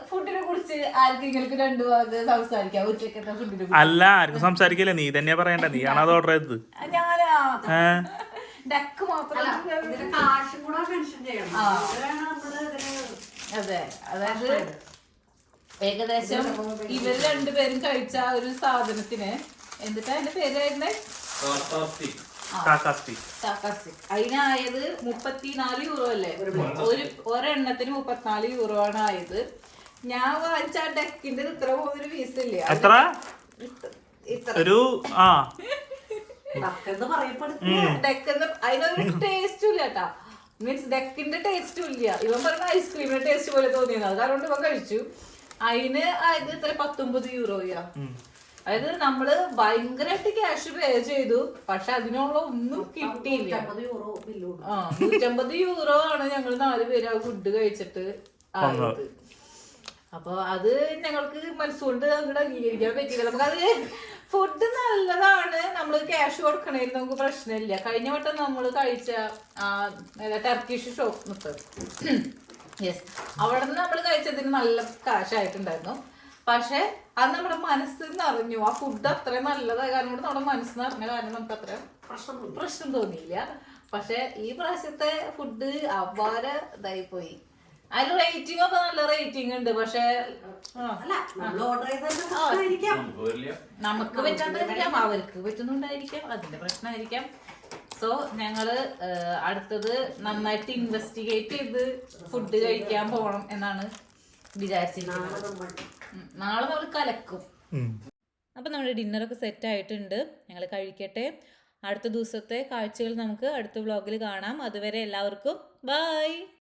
Speaker 1: ഫുഡിനെ കുറിച്ച് ആർക്കെങ്കിലും 2 വാക്ക് സംസാരിക്കാം. ഉച്ചക്കത്തെ ഫുഡിനെ
Speaker 2: അല്ല ആർക്കും സംസാരിക്കില്ല, നീ തന്നെയാ പറയണ്ട, നീയാണോ അത് ഓർഡർ ചെയ്തത്?
Speaker 1: ഞാനാ
Speaker 2: ഏ
Speaker 1: ഡക്ക് മാത്രം.
Speaker 3: ഇതിന്റെ കാശും കൂടെ മെൻഷൻ ചെയ്യണം. അതാണ് നമ്മള് ഇതിന്
Speaker 1: അതെ, അതായത് ഏകദേശം ഇവര് 2 പേരും കഴിച്ച ആ ഒരു സാധനത്തിന് എന്നിട്ടാ അതിന്റെ പേരായിരുന്നേ
Speaker 2: കാക്കാസ്തി.
Speaker 1: അതിനായത് 34 യൂറോ അല്ലേ? ഒരെണ്ണത്തിന് 34 യൂറോ ആണ് ആയത്. ഞാൻ വാങ്ങിച്ച ആ ഡക്കിന്റെ ഇത്ര പോകുന്നൊരു പീസ് ഇല്ല,
Speaker 2: എത്ര ഒരു
Speaker 3: എന്ന് പറയപ്പെടും.
Speaker 1: ഡെക്കെന്ന് അതിനൊരു ടേസ്റ്റും ഇല്ല കേട്ടാ. മീൻസ് ഡെക്കിന്റെ ടേസ്റ്റും ഇല്ല. ഇവൻ പറഞ്ഞ ഐസ്ക്രീമിന്റെ ടേസ്റ്റ് പോലെ തോന്നിയത്, അതുകൊണ്ട് ഇവൻ കഴിച്ചു. അതിന് ആയത് ഇത്ര 19 യൂറോയാ. അതായത് നമ്മള് ഭയങ്കരമായിട്ട് ക്യാഷ് പേ ചെയ്തു, പക്ഷെ അതിനുള്ള ഒന്നും കിട്ടിയില്ല. 150 യൂറോ ആണ് ഞങ്ങൾ 4 പേര് ആ ഫുഡ് കഴിച്ചിട്ട് ആയത്. അപ്പൊ അത് ഞങ്ങൾക്ക് മനസ്സുകൊണ്ട് അങ്ങോട്ട് അംഗീകരിക്കാൻ പറ്റില്ല. നമുക്കത് ഫുഡ് നല്ലതാണ്, നമ്മൾ ക്യാഷ് കൊടുക്കണേൽ നമുക്ക് പ്രശ്നമില്ല. കഴിഞ്ഞ വട്ടം നമ്മൾ കഴിച്ച ടർക്കിഷ് ഷോപ്പ് യെസ്, അവിടെ നിന്ന് നമ്മൾ കഴിച്ചതിന് നല്ല കാശായിട്ടുണ്ടായിരുന്നു. പക്ഷെ അത് നമ്മുടെ മനസ്സിൽ നിറഞ്ഞു. ആ ഫുഡ് അത്രയും നല്ലതായ കാരണം കൊണ്ട് നമ്മുടെ മനസ്സിൽ നിറഞ്ഞ കാരണം നമുക്ക് അത്ര പ്രശ്നം തോന്നിയില്ല. പക്ഷെ ഈ പ്രാവശ്യത്തെ ഫുഡ് അപാര ഇതായി പോയി. അതിൽ റേറ്റിംഗ് ഒക്കെ നല്ല റേറ്റിംഗ് ഉണ്ട്, പക്ഷെ നമുക്ക് പറ്റാത്തായിരിക്കാം, അവർക്ക് പറ്റുന്നുണ്ടായിരിക്കാം, അതിന്റെ പ്രശ്നമായിരിക്കാം. സോ ഞങ്ങള് അടുത്തത് നന്നായിട്ട് ഇൻവെസ്റ്റിഗേറ്റ് ചെയ്ത് ഫുഡ് കഴിക്കാൻ പോകണം എന്നാണ് വിചാരിച്ചിരിക്കുന്നത്. നാളെ നമ്മൾ കലക്കും. അപ്പൊ നമ്മുടെ ഡിന്നറൊക്കെ സെറ്റ് ആയിട്ടുണ്ട്, ഞങ്ങൾ കഴിക്കട്ടെ. അടുത്ത ദിവസത്തെ കാഴ്ചകൾ നമുക്ക് അടുത്ത വ്ളോഗിൽ കാണാം. അതുവരെ എല്ലാവർക്കും ബൈ.